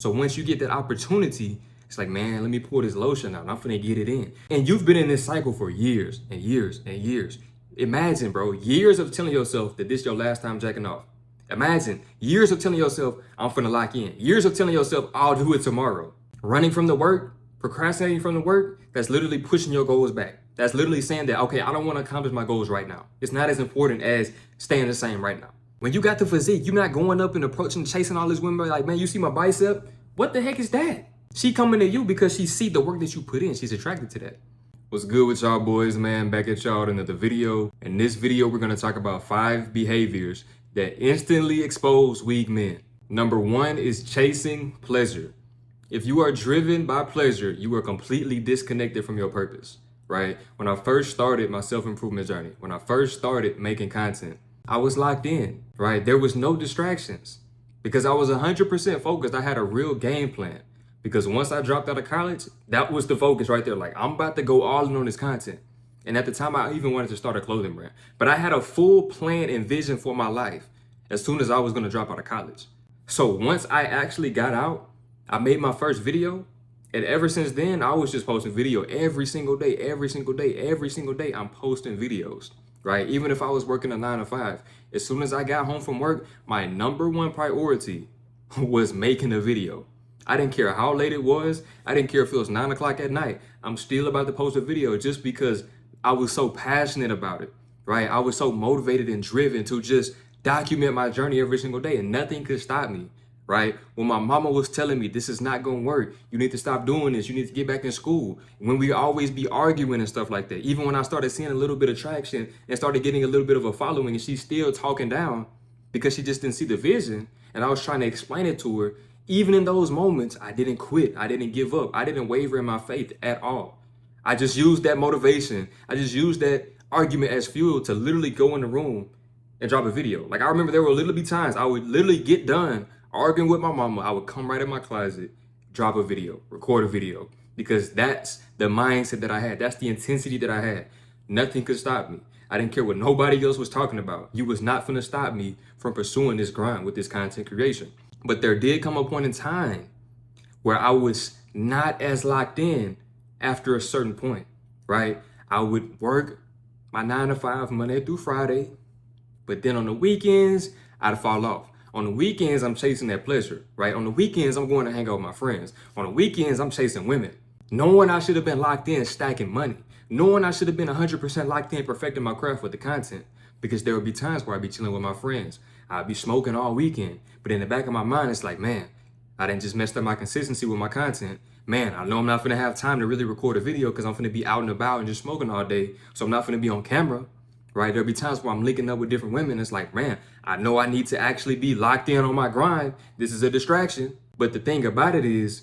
So once you get that opportunity, it's like, man, let me pour this lotion out and I'm finna get it in. And you've been in this cycle for years and years and years. Imagine, bro, years of telling yourself that this is your last time jacking off. Imagine years of telling yourself, I'm finna lock in. Years of telling yourself, I'll do it tomorrow. Running from the work, procrastinating from the work, that's literally pushing your goals back. That's literally saying that, okay, I don't want to accomplish my goals right now. It's not as important as staying the same right now. When you got the physique, you're not going up and approaching, chasing all these women like, man, you see my bicep? What the heck is that? She coming to you because she see the work that you put in. She's attracted to that. What's good with y'all boys, man? Back at y'all in another video. In this video, we're going to talk about 5 behaviors that instantly expose weak men. Number 1 is chasing pleasure. If you are driven by pleasure, you are completely disconnected from your purpose, right? When I first started my self-improvement journey, when I first started making content, I was locked in, right? There was no distractions because I was 100% focused. I had a real game plan because once I dropped out of college, that was the focus right there. Like, I'm about to go all in on this content. And at the time, I even wanted to start a clothing brand. But I had a full plan and vision for my life as soon as I was going to drop out of college. So once I actually got out, I made my first video. And ever since then, I was just posting video every single day, every single day, every single day. I'm posting videos, right? Even if I was working a 9 to 5, as soon as I got home from work, my number 1 priority was making a video. I didn't care how late it was. I didn't care if it was 9 o'clock at night. I'm still about to post a video just because I was so passionate about it, right? I was so motivated and driven to just document my journey every single day, and nothing could stop me, right? When my mama was telling me, this is not gonna work, you need to stop doing this, you need to get back in school, when we always be arguing and stuff like that, even when I started seeing a little bit of traction and started getting a little bit of a following, and she's still talking down because she just didn't see the vision, and I was trying to explain it to her, even in those moments, I didn't quit, I didn't give up, I didn't waver in my faith at all. I just used that motivation, I just used that argument as fuel to literally go in the room and drop a video. Like, I remember there would literally be times I would literally get done arguing with my mama, I would come right in my closet, drop a video, record a video, because that's the mindset that I had. That's the intensity that I had. Nothing could stop me. I didn't care what nobody else was talking about. You was not finna stop me from pursuing this grind with this content creation. But there did come a point in time where I was not as locked in after a certain point, right? I would work my 9 to 5 Monday through Friday, but then on the weekends, I'd fall off. On the weekends, I'm chasing that pleasure, right? On the weekends, I'm going to hang out with my friends. On the weekends, I'm chasing women. Knowing I should have been locked in stacking money. Knowing I should have been 100% locked in perfecting my craft with the content. Because there would be times where I'd be chilling with my friends. I'd be smoking all weekend. But in the back of my mind, it's like, man, I didn't just mess up my consistency with my content. Man, I know I'm not going to have time to really record a video because I'm going to be out and about and just smoking all day. So I'm not going to be on camera. Right? There'll be times where I'm linking up with different women. It's like, man, I know I need to actually be locked in on my grind. This is a distraction. But the thing about it is,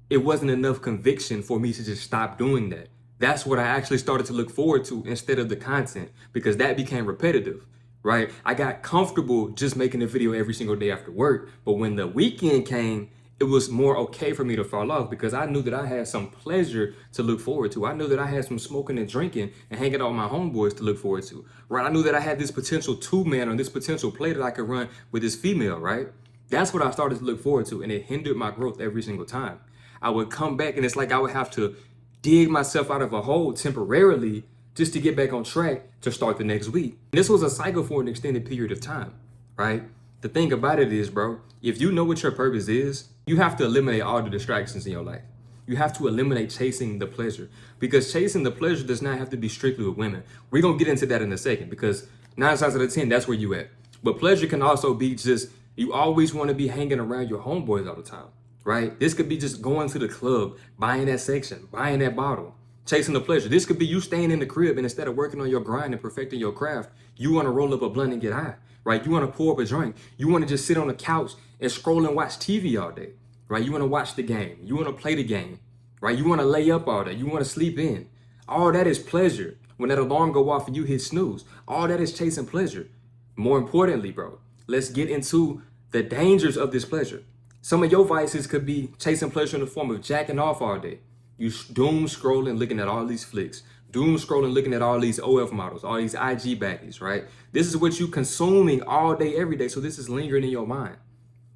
it wasn't enough conviction for me to just stop doing that. That's what I actually started to look forward to instead of the content, because that became repetitive, right? I got comfortable just making a video every single day after work. But when the weekend came, it was more okay for me to fall off because I knew that I had some pleasure to look forward to. I knew that I had some smoking and drinking and hanging out with my homeboys to look forward to, right? I knew that I had this potential 2-man or this potential play that I could run with this female, right? That's what I started to look forward to, and it hindered my growth every single time. I would come back and it's like I would have to dig myself out of a hole temporarily just to get back on track to start the next week. And this was a cycle for an extended period of time, right? The thing about it is, bro, if you know what your purpose is, you have to eliminate all the distractions in your life. You have to eliminate chasing the pleasure, because chasing the pleasure does not have to be strictly with women. We're going to get into that in a second, because 9 times out of 10, that's where you at. But pleasure can also be just, you always want to be hanging around your homeboys all the time, right? This could be just going to the club, buying that section, buying that bottle, chasing the pleasure. This could be you staying in the crib and instead of working on your grind and perfecting your craft, you want to roll up a blunt and get high, right? You want to pour up a drink. You want to just sit on the couch and scroll and watch TV all day, right? You want to watch the game. You want to play the game, right? You want to lay up all day. You want to sleep in. All that is pleasure. When that alarm go off and you hit snooze, all that is chasing pleasure. More importantly, bro, let's get into the dangers of this pleasure. Some of your vices could be chasing pleasure in the form of jacking off all day. You doom scrolling, looking at all these flicks. Doom scrolling, looking at all these OF models, all these IG baddies, right? This is what you consuming all day, every day. So this is lingering in your mind.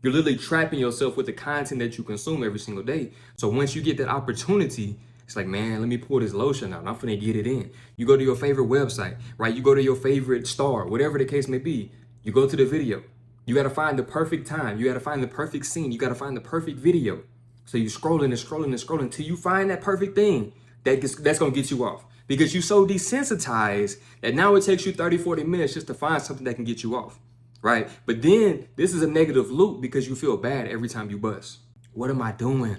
You're literally trapping yourself with the content that you consume every single day. So once you get that opportunity, it's like, man, let me pull this lotion out. I'm finna get it in. You go to your favorite website, right? You go to your favorite star, whatever the case may be. You go to the video. You got to find the perfect time. You got to find the perfect scene. You got to find the perfect video. So you scrolling and scrolling and scrolling until you find that perfect thing that's going to get you off. Because you're so desensitized that now it takes you 30, 40 minutes just to find something that can get you off, right? But then this is a negative loop because you feel bad every time you bust. What am I doing?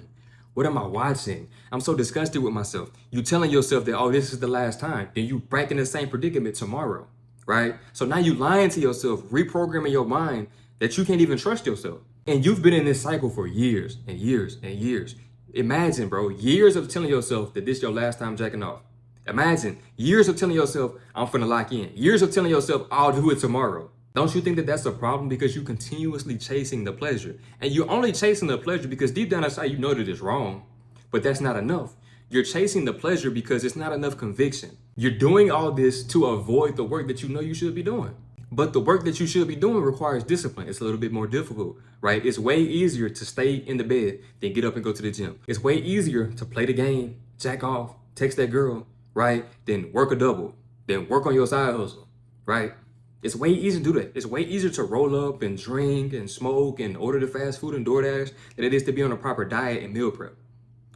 What am I watching? I'm so disgusted with myself. You telling yourself that, oh, this is the last time. Then you back in the same predicament tomorrow, right? So now you lying to yourself, reprogramming your mind that you can't even trust yourself. And you've been in this cycle for years and years and years. Imagine, bro, years of telling yourself that this is your last time jacking off. Imagine years of telling yourself, I'm finna lock in. Years of telling yourself, I'll do it tomorrow. Don't you think that that's a problem? Because you continuously chasing the pleasure. And you're only chasing the pleasure because deep down inside you know that it's wrong. But that's not enough. You're chasing the pleasure because it's not enough conviction. You're doing all this to avoid the work that you know you should be doing. But the work that you should be doing requires discipline. It's a little bit more difficult, right? It's way easier to stay in the bed than get up and go to the gym. It's way easier to play the game, jack off, text that girl, right? Then work a double, then work on your side hustle, right? It's way easier to do that. It's way easier to roll up and drink and smoke and order the fast food and DoorDash than it is to be on a proper diet and meal prep.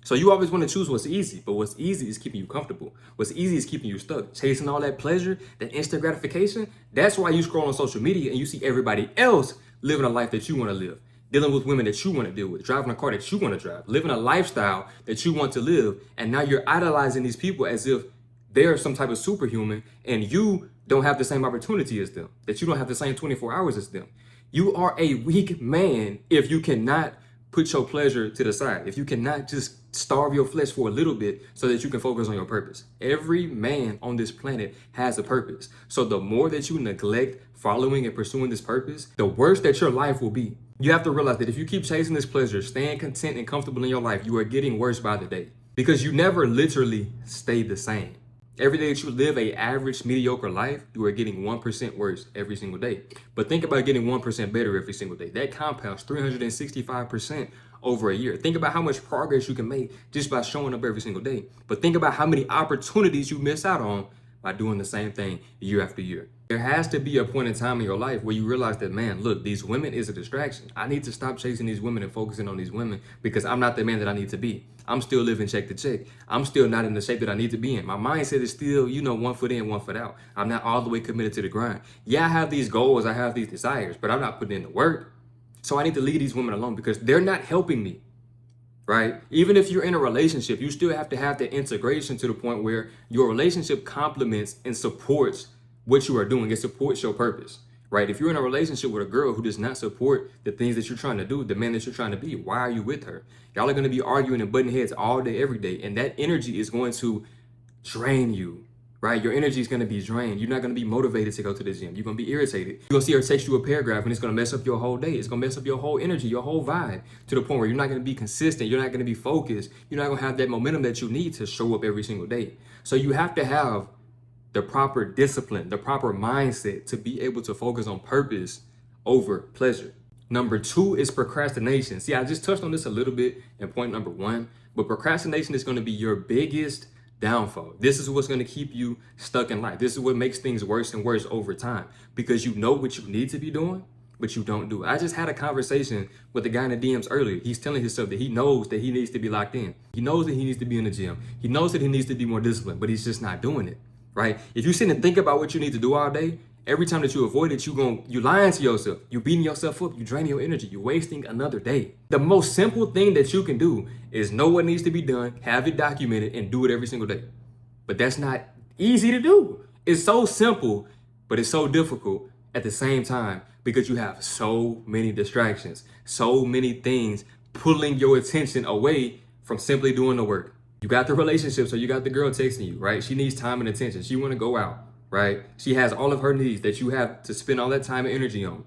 So you always want to choose what's easy, but what's easy is keeping you comfortable. What's easy is keeping you stuck. Chasing all that pleasure, that instant gratification. That's why you scroll on social media and you see everybody else living a life that you want to live, dealing with women that you want to deal with, driving a car that you want to drive, living a lifestyle that you want to live. And now you're idolizing these people as if they're some type of superhuman and you don't have the same opportunity as them, that you don't have the same 24 hours as them. You are a weak man if you cannot put your pleasure to the side, if you cannot just starve your flesh for a little bit so that you can focus on your purpose. Every man on this planet has a purpose. So the more that you neglect following and pursuing this purpose, the worse that your life will be. You have to realize that if you keep chasing this pleasure, staying content and comfortable in your life, you are getting worse by the day because you never literally stay the same. Every day that you live a average, mediocre life, you are getting 1% worse every single day. But think about getting 1% better every single day. That compounds 365% over a year. Think about how much progress you can make just by showing up every single day. But think about how many opportunities you miss out on by doing the same thing year after year. There has to be a point in time in your life where you realize that, man, look, these women is a distraction. I need to stop chasing these women and focusing on these women because I'm not the man that I need to be. I'm still living check to check. I'm still not in the shape that I need to be in. My mindset is still, 1 foot in, 1 foot out. I'm not all the way committed to the grind. Yeah, I have these goals, I have these desires, but I'm not putting in the work. So I need to leave these women alone because they're not helping me. Right? Even if you're in a relationship, you still have to have that integration to the point where your relationship complements and supports what you are doing. It supports your purpose, right? If you're in a relationship with a girl who does not support the things that you're trying to do, the man that you're trying to be, why are you with her? Y'all are going to be arguing and butting heads all day, every day. And that energy is going to drain you, right? Your energy is going to be drained. You're not going to be motivated to go to the gym. You're going to be irritated. You're going to see her text you a paragraph and it's going to mess up your whole day. It's going to mess up your whole energy, your whole vibe to the point where you're not going to be consistent. You're not going to be focused. You're not going to have that momentum that you need to show up every single day. So you have to have the proper discipline, the proper mindset to be able to focus on purpose over pleasure. Number 2 is procrastination. See, I just touched on this a little bit in point number 1, but procrastination is going to be your biggest downfall. This is what's going to keep you stuck in life. This is what makes things worse and worse over time because you know what you need to be doing, but you don't do it. I just had a conversation with the guy in the DMs earlier. He's telling himself that he knows that he needs to be locked in. He knows that he needs to be in the gym. He knows that he needs to be more disciplined, but he's just not doing it, right? If you sit and think about what you need to do all day, every time that you avoid it, you lying to yourself. You beating yourself up. You draining your energy. You're wasting another day. The most simple thing that you can do is know what needs to be done, have it documented, and do it every single day. But that's not easy to do. It's so simple, but it's so difficult at the same time because you have so many distractions, so many things pulling your attention away from simply doing the work. You got the relationship, so you got the girl texting you, right? She needs time and attention. She want to go out. Right? She has all of her needs that you have to spend all that time and energy on.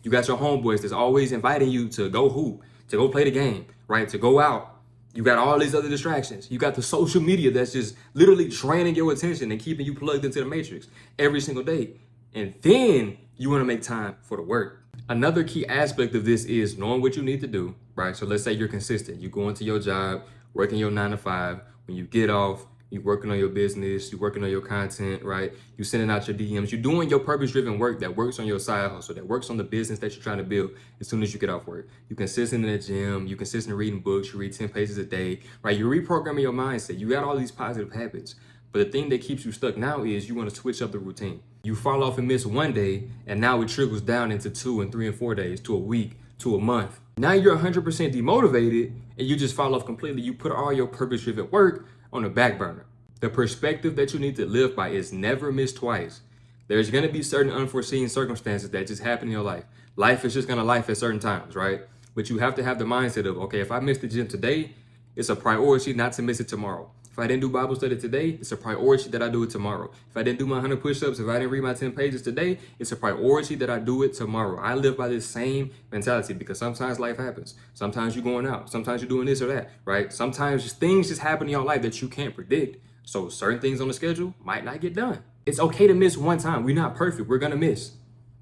You got your homeboys that's always inviting you to go hoop, to go play the game, right? To go out. You got all these other distractions. You got the social media that's just literally draining your attention and keeping you plugged into the matrix every single day. And then you want to make time for the work. Another key aspect of this is knowing what you need to do, right? So let's say you're consistent. You go into your job, working your 9 to 5. When you get off, you're working on your business, you're working on your content, right? You're sending out your DMs. You're doing your purpose-driven work that works on your side hustle, that works on the business that you're trying to build as soon as you get off work. You're consistent in the gym. You're consistent reading books. You read 10 pages a day, right? You're reprogramming your mindset. You got all these positive habits. But the thing that keeps you stuck now is you want to switch up the routine. You fall off and miss one day, and now it trickles down into 2 and 3 and 4 days, to a week, to a month. Now you're 100% demotivated, and you just fall off completely. You put all your purpose-driven work on the back burner. The perspective that you need to live by is never miss twice. There's going to be certain unforeseen circumstances that just happen in your life. Life is just going to life at certain times, right? But you have to have the mindset of, okay, if I miss the gym today, it's a priority not to miss it tomorrow. If I didn't do Bible study today, it's a priority that I do it tomorrow. If I didn't do my 100 push-ups, if I didn't read my 10 pages today, it's a priority that I do it tomorrow. I live by this same mentality because sometimes life happens. Sometimes you're going out. Sometimes you're doing this or that, right? Sometimes things just happen in your life that you can't predict. So certain things on the schedule might not get done. It's okay to miss one time. We're not perfect. We're going to miss.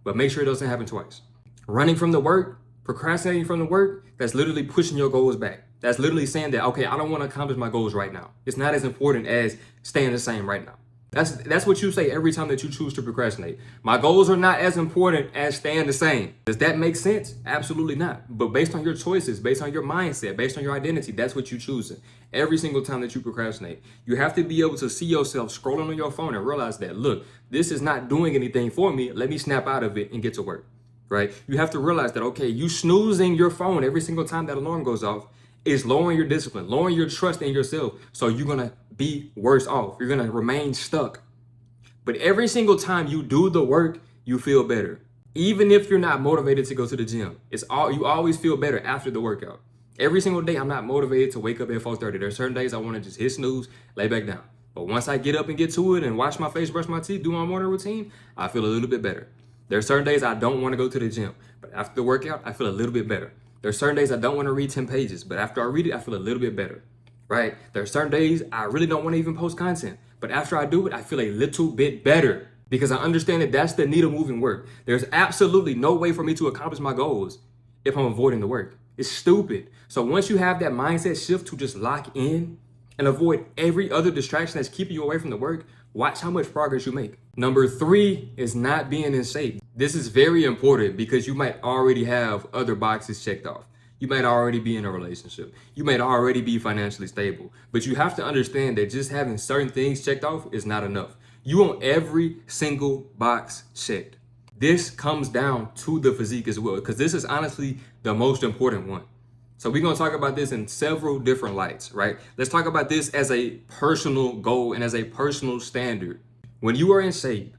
But make sure it doesn't happen twice. Running from the work, procrastinating from the work, that's literally pushing your goals back. That's literally saying that, okay, I don't want to accomplish my goals right now. It's not as important as staying the same right now. That's what you say every time that you choose to procrastinate. My goals are not as important as staying the same. Does that make sense? Absolutely not. But based on your choices, based on your mindset, based on your identity, that's what you choose. Every single time that you procrastinate, you have to be able to see yourself scrolling on your phone and realize that, look, this is not doing anything for me. Let me snap out of it and get to work, right? You have to realize that, okay, you snoozing your phone every single time that alarm goes off is lowering your discipline, lowering your trust in yourself. So you're going to be worse off. You're going to remain stuck. But every single time you do the work, you feel better. Even if you're not motivated to go to the gym, you always feel better after the workout. Every single day, I'm not motivated to wake up at 4:30. There's certain days I want to just hit snooze, lay back down. But once I get up and get to it and wash my face, brush my teeth, do my morning routine, I feel a little bit better. There's certain days I don't want to go to the gym, but after the workout, I feel a little bit better. There's certain days I don't want to read 10 pages, but after I read it, I feel a little bit better, right? There's certain days I really don't want to even post content, but after I do it, I feel a little bit better because I understand that that's the needle moving work. There's absolutely no way for me to accomplish my goals if I'm avoiding the work. It's stupid. So once you have that mindset shift to just lock in and avoid every other distraction that's keeping you away from the work, watch how much progress you make. Number 3 is not being in shape. This is very important because you might already have other boxes checked off. You might already be in a relationship. You might already be financially stable. But you have to understand that just having certain things checked off is not enough. You want every single box checked. This comes down to the physique as well, because this is honestly the most important one. So we're going to talk about this in several different lights, right? Let's talk about this as a personal goal and as a personal standard. When you are in shape,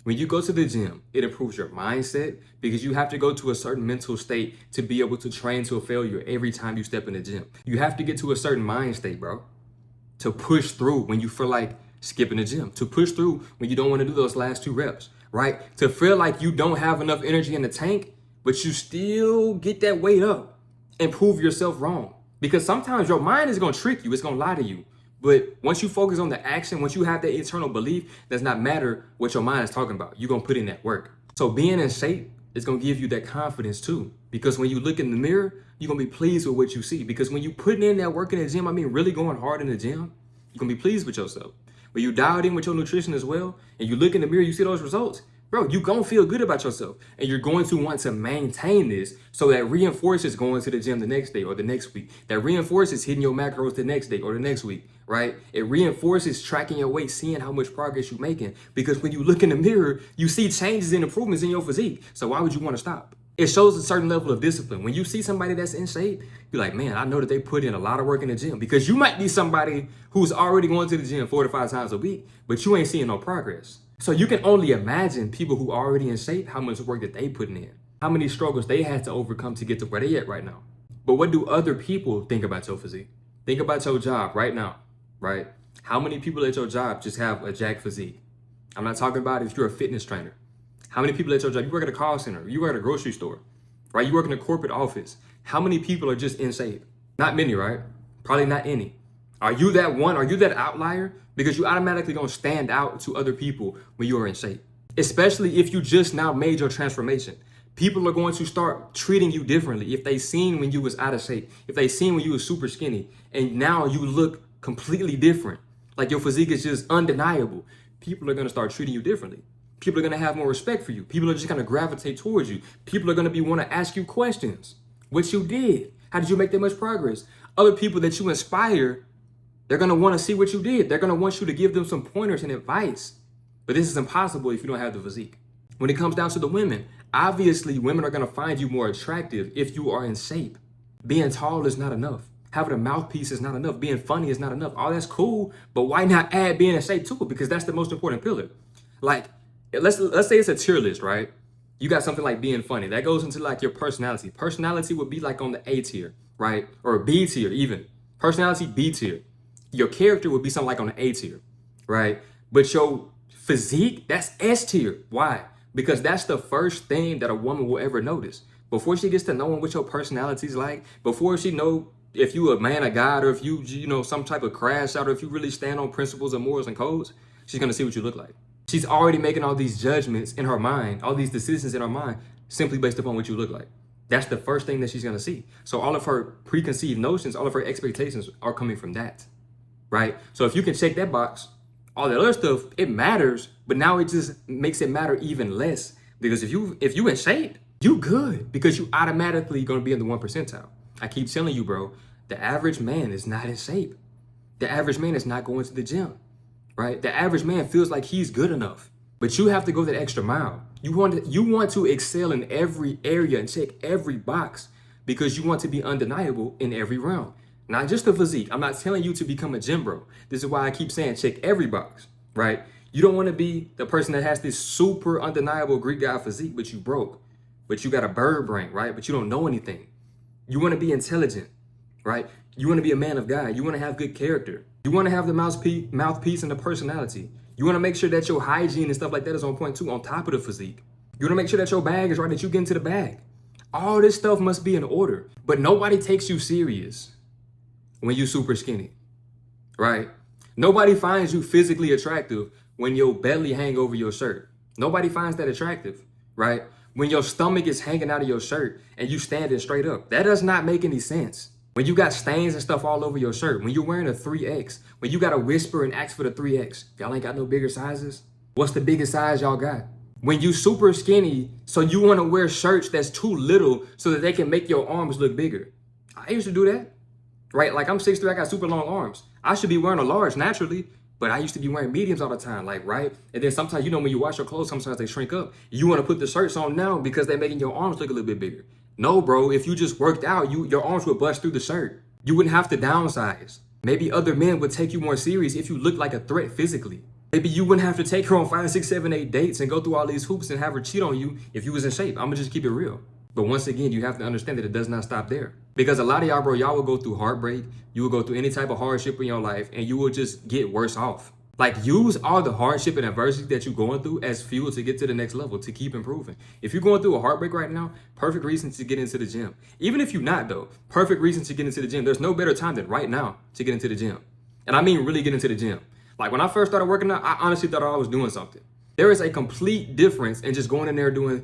when you go to the gym, it improves your mindset because you have to go to a certain mental state to be able to train to a failure every time you step in the gym. You have to get to a certain mind state, bro, to push through when you feel like skipping the gym, to push through when you don't want to do those last 2 reps, right? To feel like you don't have enough energy in the tank, but you still get that weight up and prove yourself wrong. Because sometimes your mind is going to trick you. It's going to lie to you. But once you focus on the action, once you have that internal belief, it does not matter what your mind is talking about. You're going to put in that work. So being in shape is going to give you that confidence too. Because when you look in the mirror, you're going to be pleased with what you see. Because when you're putting in that work in the gym, really going hard in the gym, you're going to be pleased with yourself. When you dialed in with your nutrition as well, and you look in the mirror, you see those results, bro, you're going to feel good about yourself. And you're going to want to maintain this so that reinforces going to the gym the next day or the next week. That reinforces hitting your macros the next day or the next week, right? It reinforces tracking your weight, seeing how much progress you're making. Because when you look in the mirror, you see changes and improvements in your physique. So why would you want to stop? It shows a certain level of discipline. When you see somebody that's in shape, you're like, man, I know that they put in a lot of work in the gym. Because you might be somebody who's already going to the gym 4 to 5 times a week, but you ain't seeing no progress. So you can only imagine people who are already in shape, how much work that they putting in, how many struggles they had to overcome to get to where they at right now. But what do other people think about your physique? Think about your job right now, right? How many people at your job just have a jacked physique? I'm not talking about if you're a fitness trainer. How many people at your job? You work at a call center, you work at a grocery store, right? You work in a corporate office. How many people are just in shape? Not many, right? Probably not any. Are you that one? Are you that outlier? Because you automatically gonna stand out to other people when you are in shape. Especially if you just now made your transformation. People are going to start treating you differently if they seen when you was out of shape, if they seen when you was super skinny, and now you look completely different. Like your physique is just undeniable. People are going to start treating you differently. People are going to have more respect for you. People are just going to gravitate towards you. People are going to want to ask you questions. What you did? How did you make that much progress? Other people that you inspire, they're going to want to see what you did. They're going to want you to give them some pointers and advice. But this is impossible if you don't have the physique. When it comes down to the women, obviously women are going to find you more attractive if you are in shape. Being tall is not enough. Having a mouthpiece is not enough. Being funny is not enough. All that's cool, but why not add being in shape to it? Because that's the most important pillar. Like, let's say it's a tier list, right? You got something like being funny. That goes into like your personality. Personality would be like on the A tier, right? Or B tier even. Personality, B tier. Your character would be something like on the A tier, right? But your physique, that's S tier. Why? Because that's the first thing that a woman will ever notice. Before she gets to knowing what your personality's like, before she know if you a man of God or if you know, some type of crash out, or if you really stand on principles and morals and codes, she's gonna see what you look like. She's already making all these judgments in her mind, all these decisions in her mind, simply based upon what you look like. That's the first thing that she's gonna see. So all of her preconceived notions, all of her expectations are coming from that, right? So if you can check that box, all that other stuff, it matters, but now it just makes it matter even less. Because if you in shape, you good, because you automatically gonna be in the 1 percentile. I keep telling you, bro, the average man is not in shape. The average man is not going to the gym, right? The average man feels like he's good enough, but you have to go that extra mile. You want to excel in every area and check every box because you want to be undeniable in every realm. Not just the physique. I'm not telling you to become a gym bro. This is why I keep saying check every box, right? You don't want to be the person that has this super undeniable Greek god physique, but you broke. But you got a bird brain, right? But you don't know anything. You want to be intelligent, right? You want to be a man of God. You want to have good character. You want to have the mouthpiece and the personality. You want to make sure that your hygiene and stuff like that is on point too, on top of the physique. You want to make sure that your bag is right, that you get into the bag. All this stuff must be in order. But nobody takes you serious when you super skinny, right? Nobody finds you physically attractive when your belly hang over your shirt. Nobody finds that attractive, right? When your stomach is hanging out of your shirt and you standing straight up. That does not make any sense. When you got stains and stuff all over your shirt, when you're wearing a 3X, when you got to whisper and ask for the 3X, y'all ain't got no bigger sizes? What's the biggest size y'all got? When you super skinny, so you want to wear shirts that's too little so that they can make your arms look bigger. I used to do that. Right? Like I'm 6'3", I got super long arms. I should be wearing a large naturally, but I used to be wearing mediums all the time, like, right? And then sometimes, you know, when you wash your clothes, sometimes they shrink up. You want to put the shirts on now because they're making your arms look a little bit bigger. No, bro, if you just worked out, your arms would bust through the shirt. You wouldn't have to downsize. Maybe other men would take you more serious if you looked like a threat physically. Maybe you wouldn't have to take her on 5, 6, 7, 8 dates and go through all these hoops and have her cheat on you if you was in shape. I'm gonna just keep it real. But once again, you have to understand that it does not stop there. Because a lot of y'all, bro, y'all will go through heartbreak. You will go through any type of hardship in your life and you will just get worse off. Like use all the hardship and adversity that you're going through as fuel to get to the next level, to keep improving. If you're going through a heartbreak right now, perfect reason to get into the gym. Even if you're not though, perfect reason to get into the gym. There's no better time than right now to get into the gym. And I mean really get into the gym. Like when I first started working out, I honestly thought I was doing something. There is a complete difference in just going in there doing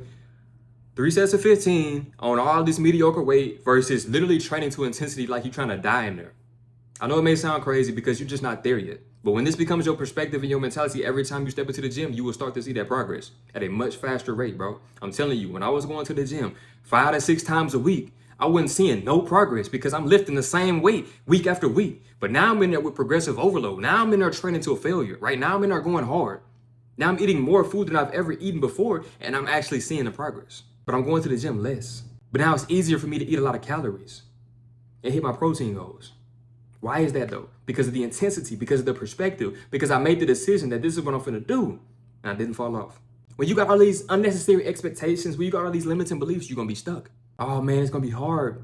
3 sets of 15 on all this mediocre weight versus literally training to intensity like you're trying to die in there. I know it may sound crazy because you're just not there yet. But when this becomes your perspective and your mentality, every time you step into the gym, you will start to see that progress at a much faster rate, bro. I'm telling you, when I was going to the gym 5 to 6 times a week, I wasn't seeing no progress because I'm lifting the same weight week after week. But now I'm in there with progressive overload. Now I'm in there training to a failure, right? Now I'm in there going hard. Now I'm eating more food than I've ever eaten before, and I'm actually seeing the progress. But I'm going to the gym less. But now it's easier for me to eat a lot of calories and hit my protein goals. Why is that though? Because of the intensity, because of the perspective, because I made the decision that this is what I'm finna do, and I didn't fall off. When you got all these unnecessary expectations, when you got all these limiting beliefs, you're gonna be stuck. Oh man, it's gonna be hard,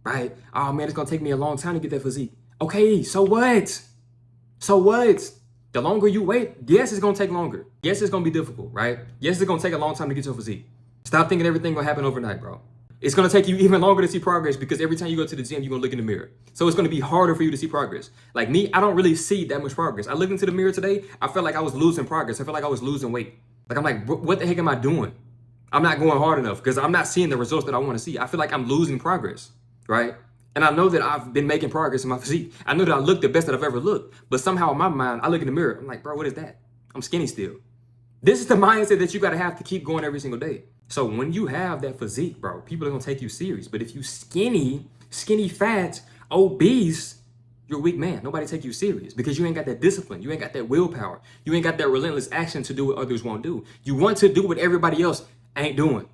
right? Oh man, it's gonna take me a long time to get that physique. Okay, so what? So what? The longer you wait, yes, it's gonna take longer. Yes, it's gonna be difficult, right? Yes, it's gonna take a long time to get your physique. Stop thinking everything gonna happen overnight, bro. It's gonna take you even longer to see progress because every time you go to the gym, you're gonna look in the mirror. So it's gonna be harder for you to see progress. Like me, I don't really see that much progress. I looked into the mirror today, I felt like I was losing progress. I felt like I was losing weight. Like I'm like, what the heck am I doing? I'm not going hard enough because I'm not seeing the results that I want to see. I feel like I'm losing progress, right? And I know that I've been making progress in my physique. I know that I look the best that I've ever looked. But somehow in my mind, I look in the mirror. I'm like, bro, what is that? I'm skinny still. This is the mindset that you got to have to keep going every single day. So when you have that physique, bro, people are going to take you serious. But if you skinny fat, obese, you're a weak man. Nobody take you serious because you ain't got that discipline. You ain't got that willpower. You ain't got that relentless action to do what others won't do. You want to do what everybody else ain't doing.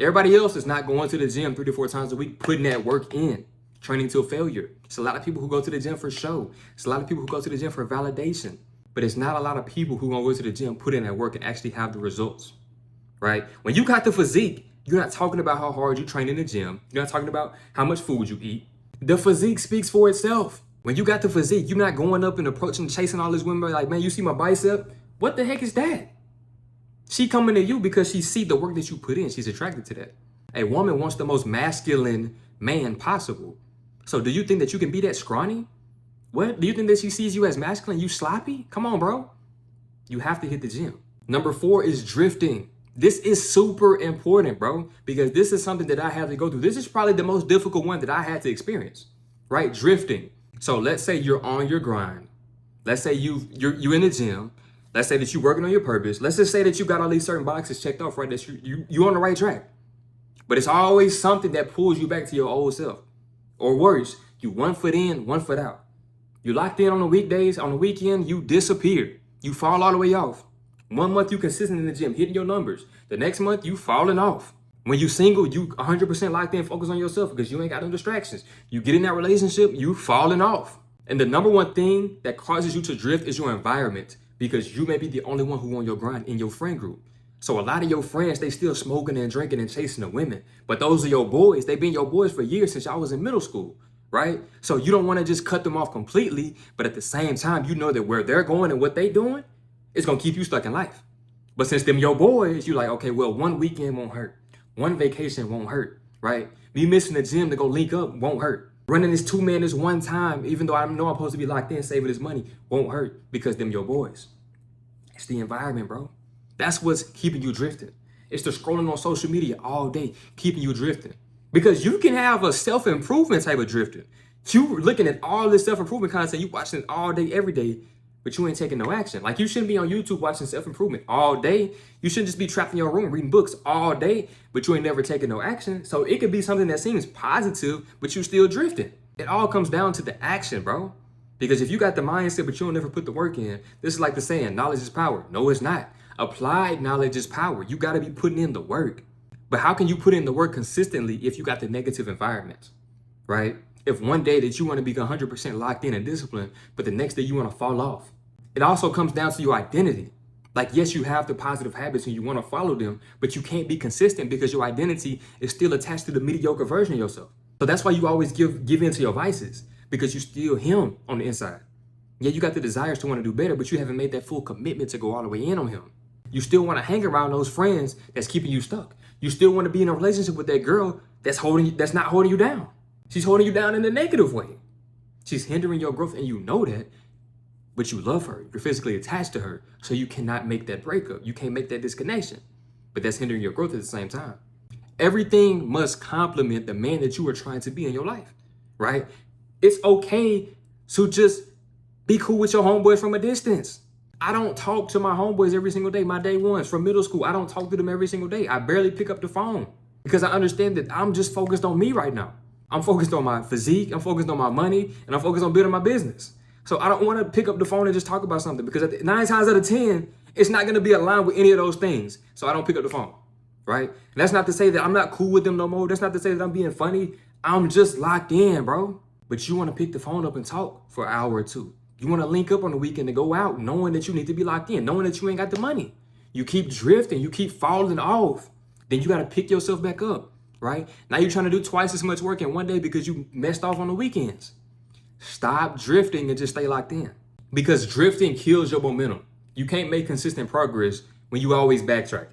Everybody else is not going to the gym 3 to 4 times a week, putting that work in, training till failure. It's a lot of people who go to the gym for show. It's a lot of people who go to the gym for validation. But it's not a lot of people who gonna go to the gym, put in that work, and actually have the results, right? When you got the physique, you're not talking about how hard you train in the gym. You're not talking about how much food you eat. The physique speaks for itself. When you got the physique, you're not going up and approaching, chasing all these women like, man, you see my bicep? What the heck is that? She coming to you because she see the work that you put in. She's attracted to that. A woman wants the most masculine man possible. So do you think that you can be that scrawny? What? Do you think that she sees you as masculine? You sloppy? Come on, bro. You have to hit the gym. Number 4 is drifting. This is super important, bro, because this is something that I had to go through. This is probably the most difficult one that I had to experience, right? Drifting. So let's say you're on your grind. Let's say you're in the gym. Let's say that you're working on your purpose. Let's just say that you got all these certain boxes checked off, right? That you're on the right track. But it's always something that pulls you back to your old self. Or worse, you 1 foot in, 1 foot out. You locked in on the weekdays, on the weekend, you disappear. You fall all the way off. 1 month you consistent in the gym, hitting your numbers. The next month you falling off. When you single, you 100% locked in, focus on yourself because you ain't got no distractions. You get in that relationship, you falling off. And the number 1 thing that causes you to drift is your environment because you may be the only one who on your grind in your friend group. So a lot of your friends, they still smoking and drinking and chasing the women. But those are your boys. They've been your boys for years since y'all was in middle school, right? So you don't want to just cut them off completely. But at the same time, you know that where they're going and what they doing, it's going to keep you stuck in life. But since them your boys, you like, okay, well, 1 weekend won't hurt. 1 vacation won't hurt, right? Me missing the gym to go link up won't hurt. Running this 2-man this one time, even though I know I'm supposed to be locked in saving this money, won't hurt because them your boys. It's the environment, bro. That's what's keeping you drifting. It's the scrolling on social media all day, keeping you drifting. Because you can have a self-improvement type of drifting. You looking at all this self-improvement content, you watching it all day, every day, but you ain't taking no action. Like you shouldn't be on YouTube watching self-improvement all day. You shouldn't just be trapped in your room reading books all day, but you ain't never taking no action. So it could be something that seems positive, but you still drifting. It all comes down to the action, bro. Because if you got the mindset, but you don't never put the work in, this is like the saying, knowledge is power. No, it's not. Applied knowledge is power. You got to be putting in the work. But how can you put in the work consistently if you got the negative environment, right? If one day that you want to be 100% locked in and disciplined, but the next day you want to fall off. It also comes down to your identity. Like, yes, you have the positive habits and you want to follow them, but you can't be consistent because your identity is still attached to the mediocre version of yourself. So that's why you always give in to your vices because you still him on the inside. Yeah, you got the desires to want to do better, but you haven't made that full commitment to go all the way in on him. You still want to hang around those friends that's keeping you stuck. You still want to be in a relationship with that girl that's not holding you down. She's holding you down in a negative way. She's hindering your growth and you know that, but you love her. You're physically attached to her, so you cannot make that breakup. You can't make that disconnection, but that's hindering your growth at the same time. Everything must complement the man that you are trying to be in your life, right? It's okay to just be cool with your homeboys from a distance. I don't talk to my homeboys every single day. My day ones from middle school, I don't talk to them every single day. I barely pick up the phone because I understand that I'm just focused on me right now. I'm focused on my physique, I'm focused on my money, and I'm focused on building my business. So I don't want to pick up the phone and just talk about something because 9 times out of 10, it's not going to be aligned with any of those things. So I don't pick up the phone, right? And that's not to say that I'm not cool with them no more. That's not to say that I'm being funny. I'm just locked in, bro. But you want to pick the phone up and talk for an hour or two. You want to link up on the weekend to go out knowing that you need to be locked in, knowing that you ain't got the money. You keep drifting, you keep falling off. Then you got to pick yourself back up, right? Now you're trying to do twice as much work in one day because you messed off on the weekends. Stop drifting and just stay locked in because drifting kills your momentum. You can't make consistent progress when you always backtrack,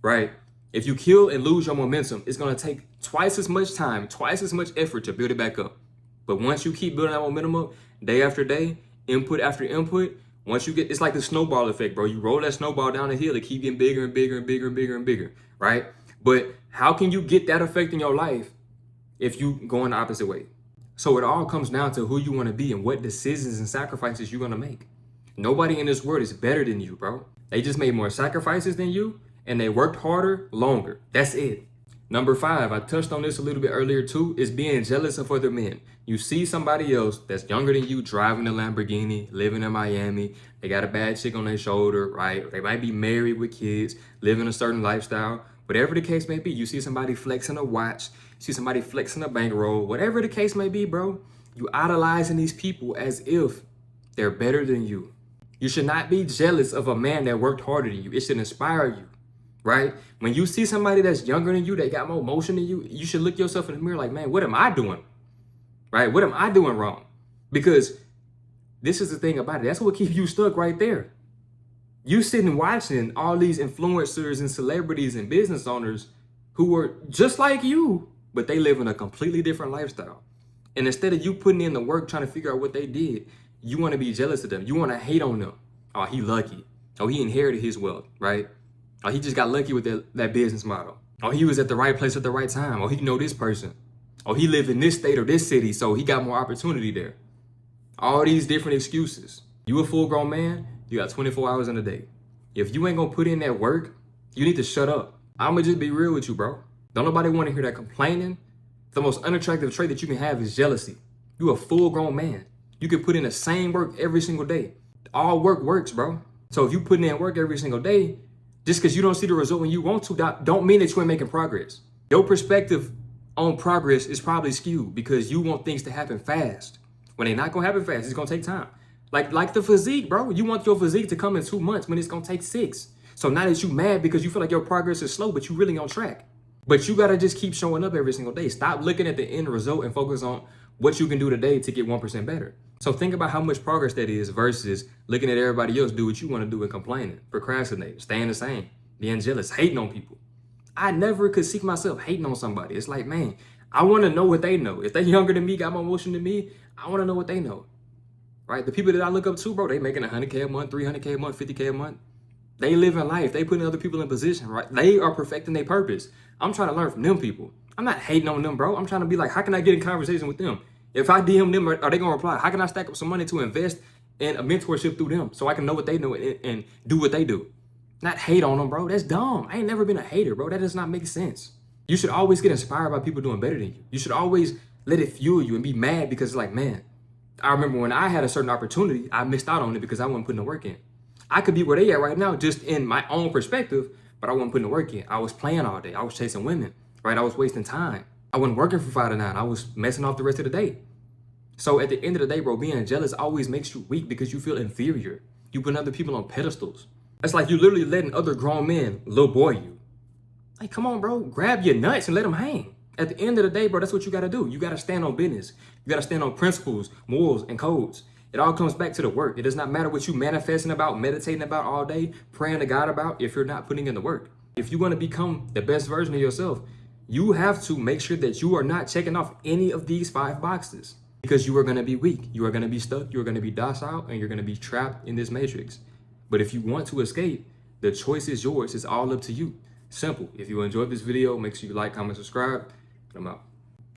right? If you kill and lose your momentum, it's going to take twice as much time, twice as much effort to build it back up. But once you keep building that momentum up day after day, input after input, once you get, it's like the snowball effect, bro. You roll that snowball down the hill, it keep getting bigger and bigger and bigger and bigger and bigger, right? But how can you get that effect in your life if you go in the opposite way? So it all comes down to who you want to be and what decisions and sacrifices you're going to make. Nobody in this world is better than you, bro. They just made more sacrifices than you and they worked harder, longer. That's it. Number 5, I touched on this a little bit earlier too, is being jealous of other men. You see somebody else that's younger than you driving a Lamborghini, living in Miami. They got a bad chick on their shoulder, right? They might be married with kids, living a certain lifestyle. Whatever the case may be, you see somebody flexing a watch, you see somebody flexing a bankroll, whatever the case may be, bro. You idolizing these people as if they're better than you. You should not be jealous of a man that worked harder than you. It should inspire you, right? When you see somebody that's younger than you, that got more motion than you should look yourself in the mirror like, man, what am I doing? Right? What am I doing wrong? Because this is the thing about it. That's what keeps you stuck right there. You sitting watching all these influencers and celebrities and business owners who are just like you, but they live in a completely different lifestyle. And instead of you putting in the work trying to figure out what they did, you want to be jealous of them. You want to hate on them. Oh, he lucky. Oh, he inherited his wealth, right? Oh, he just got lucky with that business model. Oh, he was at the right place at the right time. Oh, he know this person. Oh, he lived in this state or this city, so he got more opportunity there. All these different excuses. You a full-grown man, you got 24 hours in a day. If you ain't gonna put in that work, you need to shut up. I'ma just be real with you, bro. Don't nobody want to hear that complaining. The most unattractive trait that you can have is jealousy. You a full-grown man. You can put in the same work every single day. All work works, bro. So if you put in work every single day, just because you don't see the result when you want to, don't mean that you ain't making progress. Your perspective on progress is probably skewed because you want things to happen fast. When they're not gonna happen fast, it's gonna take time. Like the physique, bro. You want your physique to come in 2 months when it's gonna take 6. So now that you mad because you feel like your progress is slow, but you really on track. But you gotta just keep showing up every single day. Stop looking at the end result and focus on what you can do today to get 1% better. So think about how much progress that is versus looking at everybody else do what you want to do and complaining, procrastinating, staying the same, being jealous, hating on people. I never could see myself hating on somebody. It's like, man, I want to know what they know. If they're younger than me, got more motion than me, I want to know what they know, right? The people that I look up to, bro, they making 100K a month, 300K a month, 50K a month. They live in life. They putting other people in position, right? They are perfecting their purpose. I'm trying to learn from them people. I'm not hating on them, bro. I'm trying to be like, how can I get in conversation with them? If I DM them, are they going to reply? How can I stack up some money to invest in a mentorship through them so I can know what they know and do what they do? Not hate on them, bro. That's dumb. I ain't never been a hater, bro. That does not make sense. You should always get inspired by people doing better than you. You should always let it fuel you and be mad because it's like, man, I remember when I had a certain opportunity, I missed out on it because I wasn't putting the work in. I could be where they at right now just in my own perspective, but I wasn't putting the work in. I was playing all day. I was chasing women, right? I was wasting time. I wasn't working from 5 to 9. I was messing off the rest of the day. So at the end of the day, bro, being jealous always makes you weak because you feel inferior. You put other people on pedestals. It's like you literally letting other grown men little boy you. Like, come on, bro, grab your nuts and let them hang. At the end of the day, bro, that's what you got to do. You got to stand on business. You got to stand on principles, morals, and codes. It all comes back to the work. It does not matter what you manifesting about, meditating about all day, praying to God about if you're not putting in the work. If you want to become the best version of yourself, you have to make sure that you are not checking off any of these 5 boxes. Because you are going to be weak, you are going to be stuck, you are going to be docile, and you're going to be trapped in this matrix. But if you want to escape, the choice is yours. It's all up to you. Simple. If you enjoyed this video, make sure you like, comment, subscribe, and I'm out.